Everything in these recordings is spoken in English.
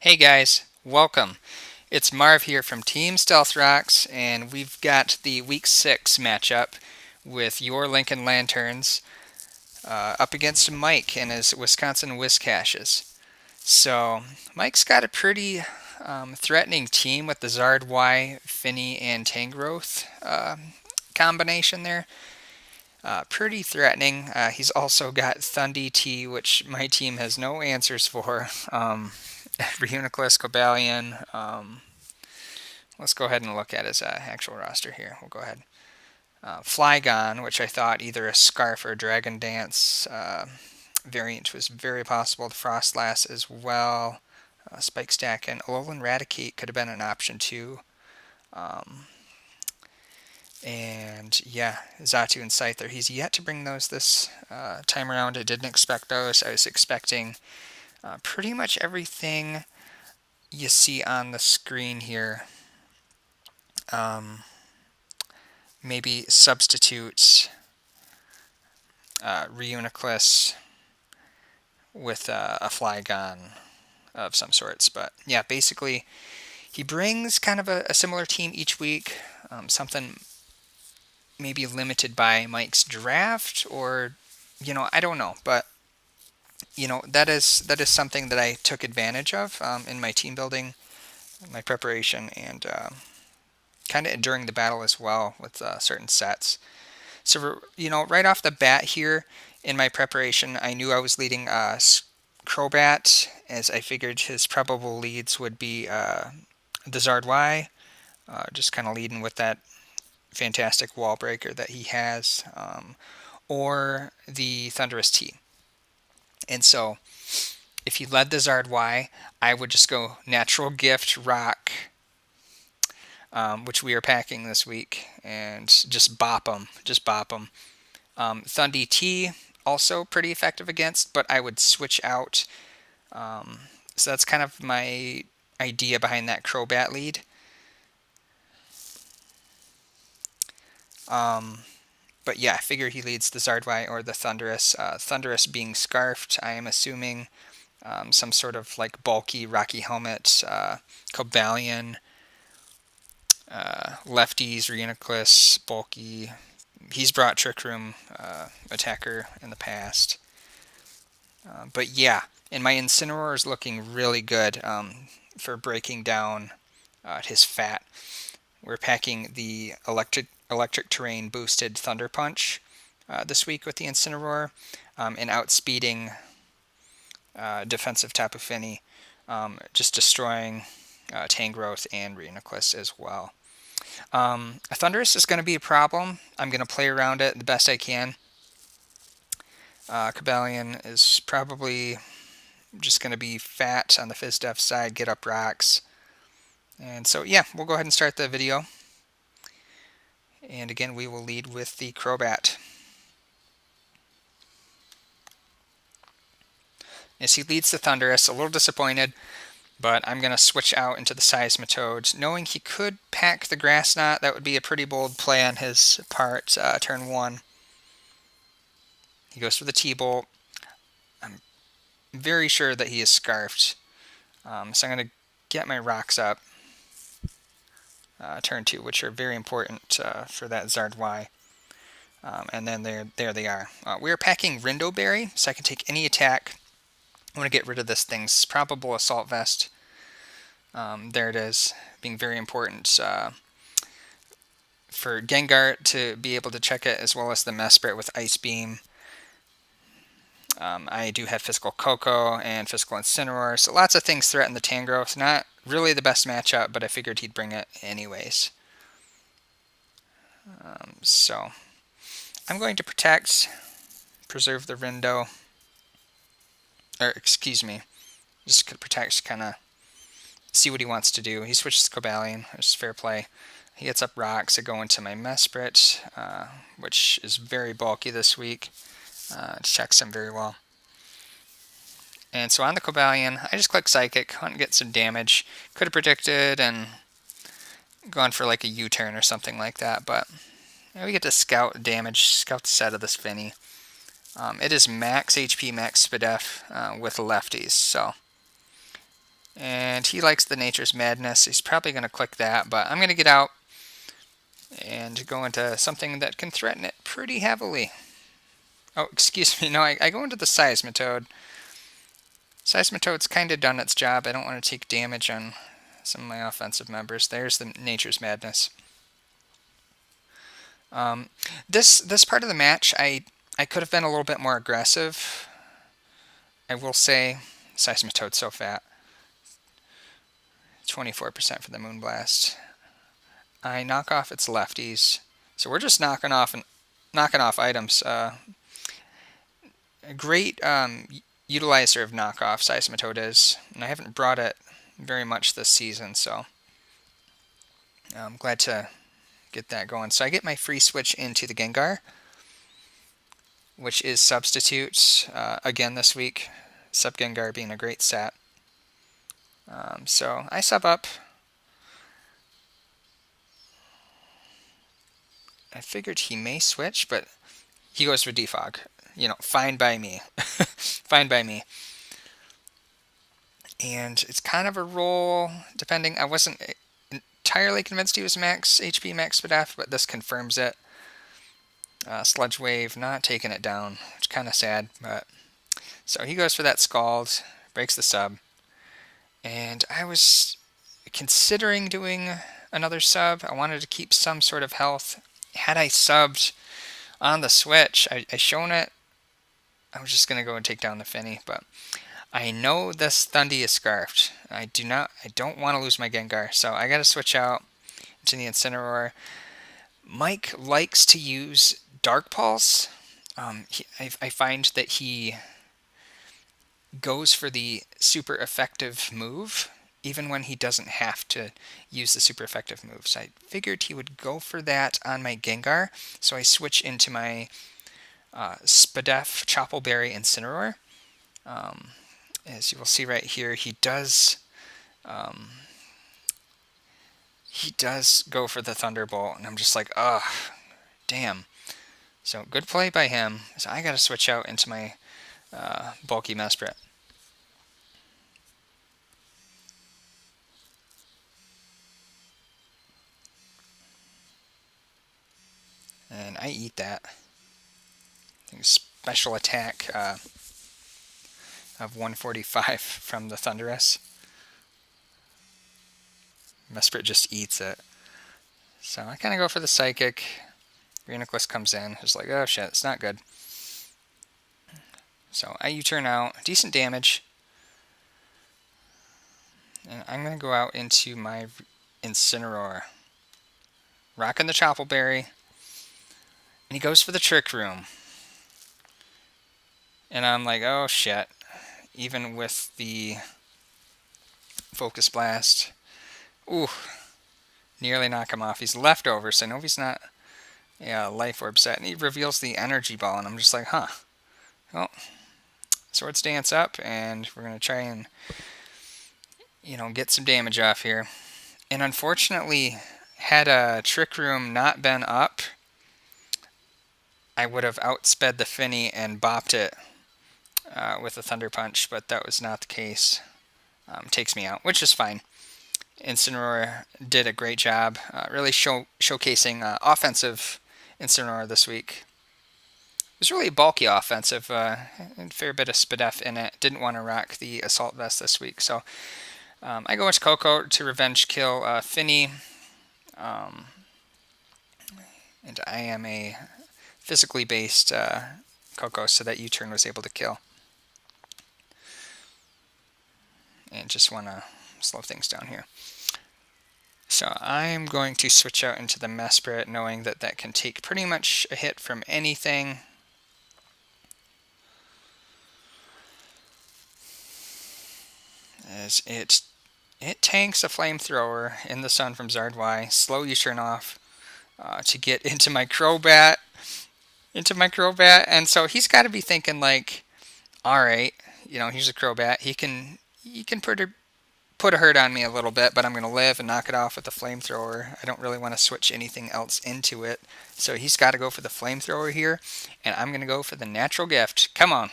Hey guys, welcome. It's Marv here from Team Stealth Rocks, and we've got the Week 6 matchup with your Lincoln Lanturns up against Mike and his Wisconsin Whiscashes. So, Mike's got a pretty threatening team with the Zard Y, Finny, and Tangrowth combination there. Pretty threatening. He's also got Thundy T, which my team has no answers for. Reuniclus, Cobalion. Let's go ahead and look at his actual roster here. We'll go ahead. Flygon, which I thought either a Scarf or Dragon Dance variant was very possible. The Frostlass as well. Spike Stack and Alolan Raticate could have been an option too. And yeah, Zatu and Scyther. He's yet to bring those this time around. I didn't expect those. I was expecting pretty much everything you see on the screen here. Maybe substitute Reuniclus with a Flygon of some sorts. But yeah, basically, he brings kind of a similar team each week. Something maybe limited by Mike's draft, or I don't know. But that is something that I took advantage of in my team building, my preparation, and kind of during the battle as well with certain sets. So, right off the bat here in my preparation, I knew I was leading Crobat, as I figured his probable leads would be the Zard Y, just kind of leading with that fantastic wall breaker that he has, or the Thundurus T. And so, if he led the Zard Y, I would just go Natural Gift, Rock, which we are packing this week, and just bop them. Thundy T, also pretty effective against, but I would switch out. So that's kind of my idea behind that Crobat lead. But yeah, I figure he leads the Zard Y or the Thundurus. Thundurus being scarfed, I am assuming some sort of like bulky Rocky Helmet, Cobalion, lefties, Reuniclus, bulky. He's brought Trick Room attacker in the past. But yeah, and my Incineroar is looking really good for breaking down his fat. We're packing the electric terrain boosted Thunder Punch this week with the Incineroar, and outspeeding defensive Tapu Fini, just destroying Tangrowth and Reuniclus as well. A Thundurus is going to be a problem. I'm going to play around it the best I can. Cobalion is probably just going to be fat on the Fizz-Def side, get up rocks. And so, yeah, we'll go ahead and start the video. And again, we will lead with the Crobat. As he leads the Thundurus, a little disappointed, but I'm going to switch out into the Seismitoad, knowing he could pack the Grass Knot. That would be a pretty bold play on his part, turn 1. He goes for the T-Bolt. I'm very sure that he is scarfed. So I'm going to get my rocks up. Turn 2, which are very important for that Zard Y. And then there they are. We are packing Rindo Berry, so I can take any attack. I want to get rid of this thing's probable Assault Vest. There it is, being very important for Gengar to be able to check it, as well as the Mesprit with Ice Beam. I do have Physical Coco and Physical Incineroar, so lots of things threaten the Tangrowth. Not really the best matchup, but I figured he'd bring it anyways. So I'm going to preserve the Rindo, or excuse me, just protect, kind of see what he wants to do. He switches to Cobalion, which is fair play. He gets up rocks. I go into my Mesprit, which is very bulky this week. It checks him very well. And so on the Cobalion, I just click Psychic, want to get some damage. Could have predicted and gone for like a U-turn or something like that, but we get to scout the set of this Finny. It is max HP, max SPDF with lefties, so. And he likes the Nature's Madness. He's probably going to click that, but I'm going to get out and go into something that can threaten it pretty heavily. Oh, excuse me. No, I go into the Seismitoad. Seismitoad's kind of done its job. I don't want to take damage on some of my offensive members. There's the Nature's Madness. This part of the match, I could have been a little bit more aggressive. I will say, Seismitoad's so fat. 24% for the Moonblast. I knock off its lefties, so we're just knocking off items. A great utilizer of knockoff Seismitoad is, and I haven't brought it very much this season, so I'm glad to get that going. So I get my free switch into the Gengar, which is Substitute again this week. Sub Gengar being a great set. So I sub up. I figured he may switch, but he goes for Defog. You know, fine by me. Fine by me. And it's kind of a roll, depending. I wasn't entirely convinced he was max HP, max SPDF, but this confirms it. Sludge Wave, not taking it down, which is kind of sad. But so he goes for that Scald, breaks the sub. And I was considering doing another sub. I wanted to keep some sort of health. Had I subbed on the switch, I shown it, I was just going to go and take down the Finny, but I know this Thundy is scarfed. I don't want to lose my Gengar, so I got to switch out to the Incineroar. Mike likes to use Dark Pulse. I find that he goes for the super effective move, even when he doesn't have to use the super effective moves. I figured he would go for that on my Gengar, so I switch into my SPDF, Choppleberry, Incineroar. As you will see right here, he does go for the Thunderbolt, and I'm just like, ugh, damn. So good play by him. So I got to switch out into my bulky Mesprit. And I eat that. I think special attack of 145 from the Thundurus. Mesprit just eats it. So I kind of go for the Psychic. Reuniclus comes in. It's like, oh shit, it's not good. So I U-turn out. Decent damage. And I'm going to go out into my Incineroar. Rocking the Choppleberry. And he goes for the Trick Room. And I'm like, oh shit. Even with the Focus Blast. Ooh. Nearly knock him off. He's leftover, so I know he's not Life Orb set. And he reveals the Energy Ball, and I'm just like, huh. Well, Swords Dance up, and we're going to try and, get some damage off here. And unfortunately, had a Trick Room not been up, I would have outsped the Finny and bopped it with a Thunder Punch, but that was not the case. Takes me out, which is fine. Incineroar did a great job, really showcasing offensive Incineroar this week. It was really bulky offensive, a fair bit of SPDF in it. Didn't want to rock the Assault Vest this week, so I go into Coco to revenge kill Finny. And I am a physically based Coco, so that U-turn was able to kill. And just want to slow things down here. So I'm going to switch out into the Mesprit, knowing that that can take pretty much a hit from anything. As it tanks a Flamethrower in the sun from Zardwai, slow U-turn off to get into my Crobat. And so he's got to be thinking like, all right, here's a Crobat. He can put a hurt on me a little bit, but I'm going to live and knock it off with the Flamethrower. I don't really want to switch anything else into it. So he's got to go for the Flamethrower here, and I'm going to go for the Natural Gift. Come on.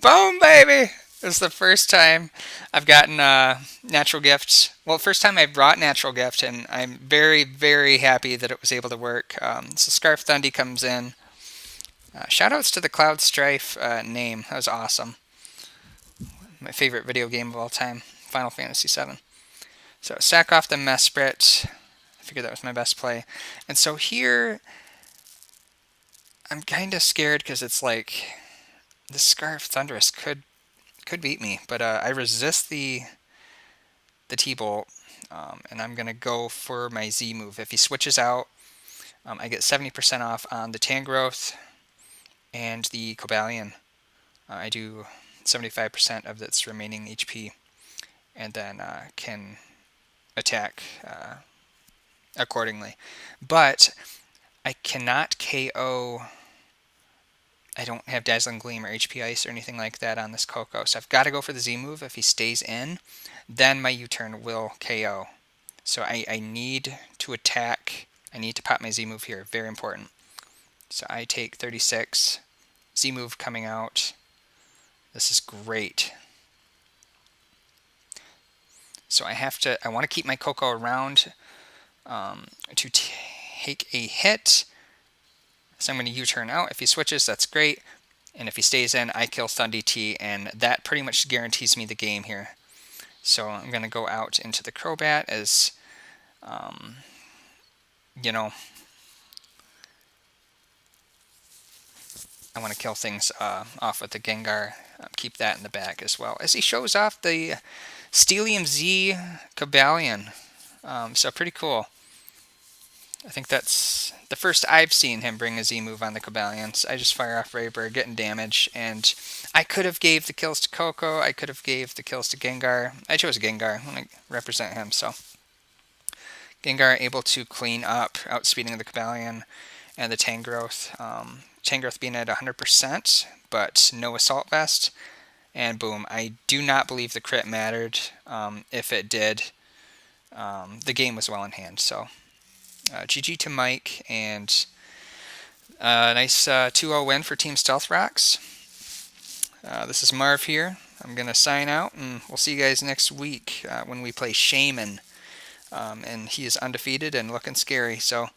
Boom, baby! This is the first time I've gotten natural gifts. Well, first time I brought natural gift, and I'm very, very happy that it was able to work. So Scarf Thundy comes in. Shoutouts to the Cloud Strife name. That was awesome. My favorite video game of all time, Final Fantasy VII. So sack off the Mesprit. I figured that was my best play. And so here, I'm kind of scared because it's like this Scarf Thundurus could beat me, but I resist the T-Bolt, and I'm gonna go for my Z move. If he switches out, I get 70% off on the Tangrowth and the Cobalion. I do 75% of its remaining HP, and then can attack accordingly. But I cannot KO. I don't have Dazzling Gleam or HP Ice or anything like that on this Coco, so I've got to go for the Z move. If he stays in, then my U-turn will KO. So I need to attack. I need to pop my Z move here. Very important. So I take 36. Z move coming out. This is great. So I want to keep my Coco around to take a hit. So I'm going to U-turn out. If he switches, that's great. And if he stays in, I kill Thundy T, and that pretty much guarantees me the game here. So I'm going to go out into the Crobat as, you know, I want to kill things off with the Gengar. Keep that in the back as well. As he shows off the Steelium Z Cobalion. So pretty cool. I think that's the first I've seen him bring a Z move on the Cobalions. I just fire off Raybird, getting damage, and I could have gave the kills to Coco. I could have gave the kills to Gengar. I chose Gengar. I want to represent him, so Gengar able to clean up, outspeeding the Cobalion and the Tangrowth. Tangrowth being at 100%, but no Assault Vest, and boom. I do not believe the crit mattered. If it did, the game was well in hand, so GG to Mike, and a nice 2-0 win for Team Stealth Rocks. This is Marv here. I'm going to sign out, and we'll see you guys next week when we play Shaman. And he is undefeated and looking scary. So